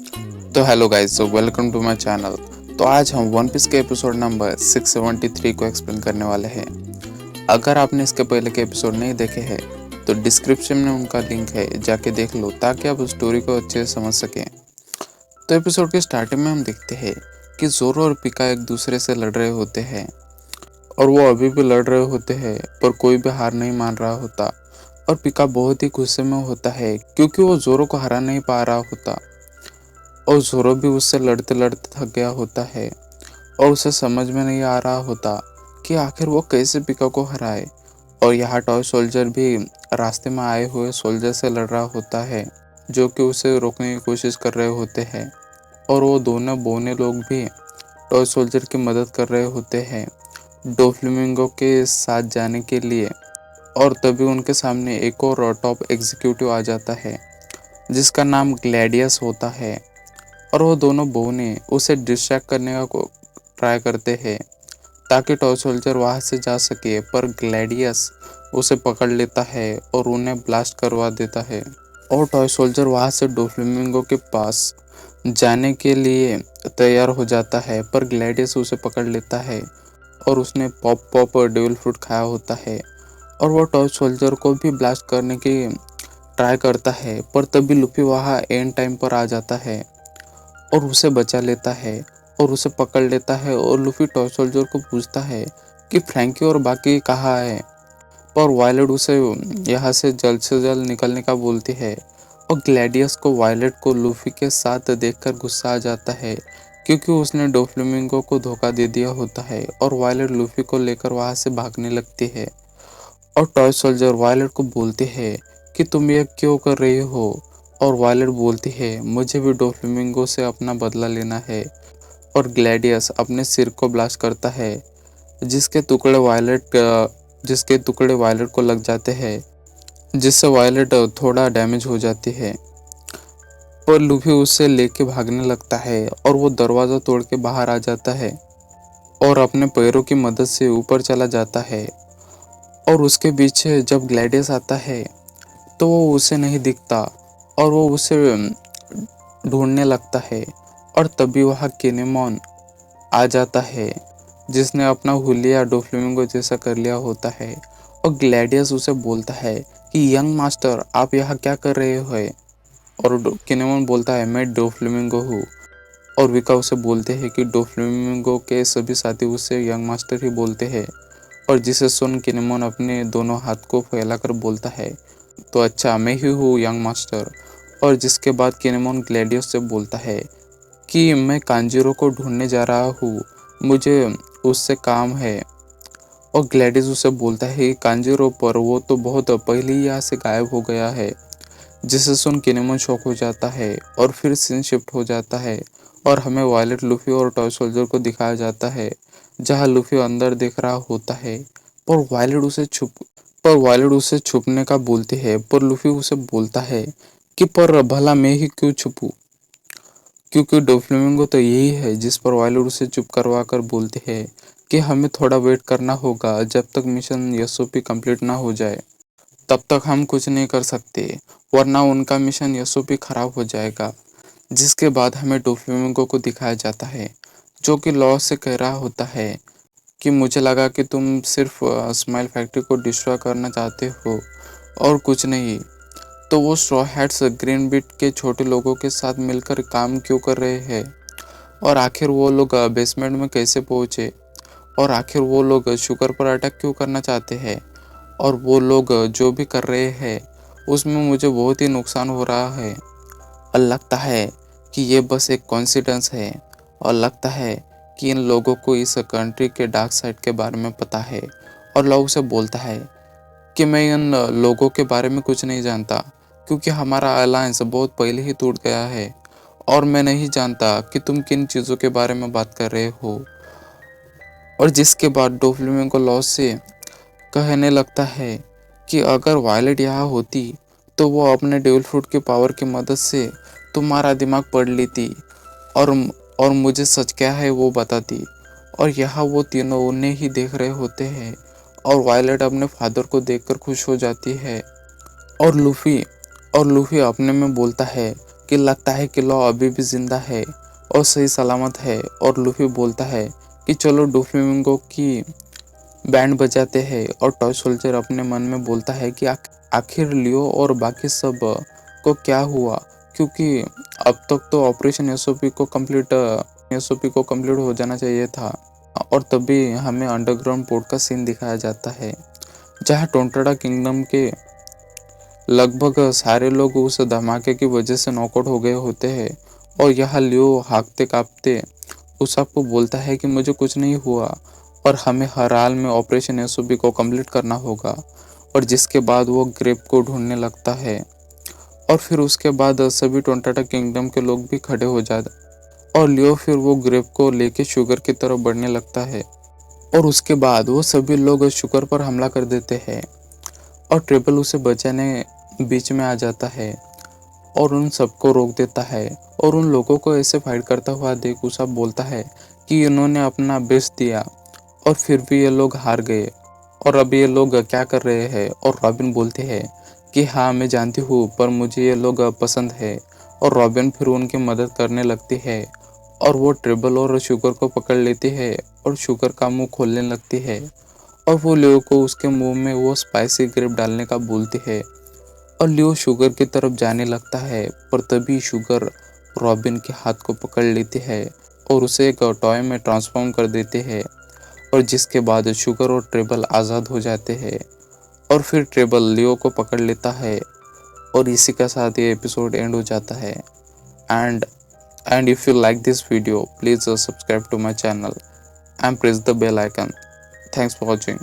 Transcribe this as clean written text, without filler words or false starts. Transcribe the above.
तो hello guys, so welcome to my channel. तो आज हम वन पीस के एपिसोड नंबर 673 को एक्सप्लेन करने वाले हैं। अगर आपने इसके पहले के एपिसोड नहीं देखे हैं तो डिस्क्रिप्शन में उनका लिंक है, जाके देख लो ताकि आप उस स्टोरी को अच्छे से समझ सकें। तो एपिसोड के स्टार्टिंग में हम देखते हैं कि जोरो और पिका एक दूसरे से लड़ रहे होते हैं और वो अभी भी लड़ रहे होते हैं, पर कोई भी हार नहीं मान रहा होता। और पिका बहुत ही गुस्से में होता है क्योंकि वो जोरो को हरा नहीं पा रहा होता और जोरो भी उससे लड़ते लड़ते थक गया होता है और उसे समझ में नहीं आ रहा होता कि आखिर वो कैसे पिका को हराए। और यहाँ टॉय सोल्जर भी रास्ते में आए हुए सोल्जर से लड़ रहा होता है, जो कि उसे रोकने की कोशिश कर रहे होते हैं। और वो दोनों बोने लोग भी टॉय सोल्जर की मदद कर रहे होते हैं डोफ्लेमिंगो के साथ जाने के लिए। और तभी उनके सामने एक और टॉप एग्जीक्यूटिव आ जाता है जिसका नाम ग्लैडियस होता है। और वो दोनों बहनें उसे डिस्ट्रैक्ट करने का ट्राई करते हैं ताकि टॉय सोल्जर वहां से जा सके, पर ग्लैडियस उसे पकड़ लेता है और उन्हें ब्लास्ट करवा देता है। और टॉय सोल्जर वहां से डोफ्लेमिंगो के पास जाने के लिए तैयार हो जाता है, पर ग्लैडियस उसे पकड़ लेता है और उसने पॉप पॉप और डेविल फ्रूट खाया होता है। और वो टॉय सोल्जर को भी ब्लास्ट करने की ट्राई करता है, पर तभी लुफी वहाँ एंड टाइम पर आ जाता है और उसे बचा लेता है और उसे पकड़ लेता है। और लूफी टॉय सोल्जर को पूछता है कि फ्रैंकी और बाकी कहाँ है, पर वायलेट उसे यहाँ से जल्द निकलने का बोलती है। और ग्लैडियस को वायलेट को लूफी के साथ देखकर गुस्सा आ जाता है क्योंकि उसने डोफ्लेमिंगो को धोखा दे दिया होता है। और वायलेट लूफी को लेकर वहाँ से भागने लगती है और टॉय सोल्जर वायलेट को बोलते हैं कि तुम ये क्यों कर रही हो। और वायलेट बोलती है मुझे भी डोफ्लेमिंगो से अपना बदला लेना है। और ग्लैडियस अपने सिर को ब्लास्ट करता है जिसके टुकड़े वायलेट को लग जाते हैं, जिससे वायलेट थोड़ा डैमेज हो जाती है। पर लूफी उससे लेके भागने लगता है और वो दरवाज़ा तोड़ के बाहर आ जाता है और अपने पैरों की मदद से ऊपर चला जाता है। और उसके पीछे जब ग्लैडियस आता है तो वो उसे नहीं दिखता और वो उसे ढूंढने लगता है। और तभी वहाँ किनेमोन आ जाता है जिसने अपना हुलिया डोफ्लेमिंगो जैसा कर लिया होता है। और ग्लैडियस उसे बोलता है कि यंग मास्टर आप यहाँ क्या कर रहे हो। और किनेमोन बोलता है मैं डोफ्लेमिंगो हूँ। और विका उसे बोलते हैं कि डोफ्लेमिंगो के सभी साथी उसे यंग मास्टर ही बोलते हैं। और जिसे सुन किनेमोन अपने दोनों हाथ को फैलाकर बोलता है तो अच्छा मैं ही हूँ यंग मास्टर। और जिसके बाद किनेमोन ग्लैडियस से बोलता है कि मैं कांजीरो को ढूंढने जा रहा हूँ, मुझे उससे काम है। और ग्लैडियस उसे बोलता है कि कांजीरो, पर वो तो बहुत पहले ही यहाँ से गायब हो गया है। जिसे सुन किनेमोन शॉक हो जाता है और फिर सीन शिफ्ट हो जाता है और हमें वायलेट लूफी और टॉय सोल्जर को दिखाया जाता है जहाँ लूफी अंदर देख रहा होता है। पर वायलेट उसे छुप पर वायलेट उसे छुपने का बोलती है, पर लूफी उसे बोलता है कि पर भला मैं ही क्यों छुपूं, क्योंकि डोफ्लेमिंगो तो यही है। जिस पर वायलेट उसे चुप करवा कर बोलते हैं कि हमें थोड़ा वेट करना होगा, जब तक मिशन एसओपी कंप्लीट ना हो जाए तब तक हम कुछ नहीं कर सकते, वरना उनका मिशन एसओपी खराब हो जाएगा। जिसके बाद हमें डोफ्लेमिंगो को दिखाया जाता है जो कि लॉ से कह रहा होता है कि मुझे लगा कि तुम सिर्फ स्माइल फैक्ट्री को डिस्ट्रॉय करना चाहते हो और कुछ नहीं। तो वो स्ट्रॉ हैट्स ग्रीन बीट के छोटे लोगों के साथ मिलकर काम क्यों कर रहे हैं, और आखिर वो लोग बेसमेंट में कैसे पहुंचे, और आखिर वो लोग शुगर पर अटैक क्यों करना चाहते हैं, और वो लोग जो भी कर रहे हैं उसमें मुझे बहुत ही नुकसान हो रहा है। और लगता है कि ये बस एक कॉन्सिडेंस है, और लगता है कि इन लोगों को इस कंट्री के डार्क साइड के बारे में पता है। और लोग उसे बोलता है कि मैं इन लोगों के बारे में कुछ नहीं जानता क्योंकि हमारा अलायंस बहुत पहले ही टूट गया है और मैं नहीं जानता कि तुम किन चीज़ों के बारे में बात कर रहे हो। और जिसके बाद डोफ्लेमिंगो लॉ से कहने लगता है कि अगर वायलेट यहाँ होती तो वो अपने डेविल फ्रूट के पावर की मदद से तुम्हारा दिमाग पढ़ लेती और और मुझे सच क्या है वो बताती। और यहाँ वो तीनों उन्हें ही देख रहे होते हैं और वायलेट अपने फादर को देखकर खुश हो जाती है। और लूफी अपने में बोलता है कि लगता है कि लॉ अभी भी जिंदा है और सही सलामत है। और लूफी बोलता है कि चलो डोफ्लेमिंगो की बैंड बजाते हैं। और टॉय सोल्जर अपने मन में बोलता है कि आखिर लियो और बाकी सब को क्या हुआ, क्योंकि अब तक तो ऑपरेशन एसओपी को कंप्लीट हो जाना चाहिए था। और तभी हमें अंडरग्राउंड पोर्ट का सीन दिखाया जाता है, जहाँ टोंटोड़ा किंगडम के लगभग सारे लोग उस धमाके की वजह से नॉकआउट हो गए होते हैं। और यहाँ लियो हाँकते कांपते उस सबको बोलता है कि मुझे कुछ नहीं हुआ और हमें हर हाल में ऑपरेशन एसओपी को कंप्लीट करना होगा। और जिसके बाद वो ग्रेप को ढूंढने लगता है। और फिर उसके बाद सभी टोंटाटा किंगडम के लोग भी खड़े हो जाते और लियो फिर वो ग्रेप को लेके शुगर की तरफ बढ़ने लगता है। और उसके बाद वो सभी लोग शुगर पर हमला कर देते हैं और ट्रेबल उसे बचाने बीच में आ जाता है और उन सबको रोक देता है। और उन लोगों को ऐसे फाइट करता हुआ देख उसाप बोलता है कि इन्होंने अपना बेस्ट दिया और फिर भी ये लोग हार गए और अब ये लोग क्या कर रहे हैं। और रॉबिन बोलते हैं कि हाँ मैं जानती हूँ, पर मुझे ये लोग पसंद है। और रॉबिन फिर उनकी मदद करने लगती है और वो ट्रेबल और शुगर को पकड़ लेती है और शुगर का मुंह खोलने लगती है। और वो लियो को उसके मुंह में वो स्पाइसी ग्रेप डालने का बोलती है और लियो शुगर की तरफ जाने लगता है। पर तभी शुगर रॉबिन के हाथ को पकड़ लेती है और उसे एक टॉय में ट्रांसफॉर्म कर देते हैं। और जिसके बाद शुगर और ट्रेबल आज़ाद हो जाते हैं और फिर ट्रेबल लियो को पकड़ लेता है। और इसी के साथ ये एपिसोड एंड हो जाता है। And if you like this video, please subscribe to my channel and press the bell icon. Thanks for watching.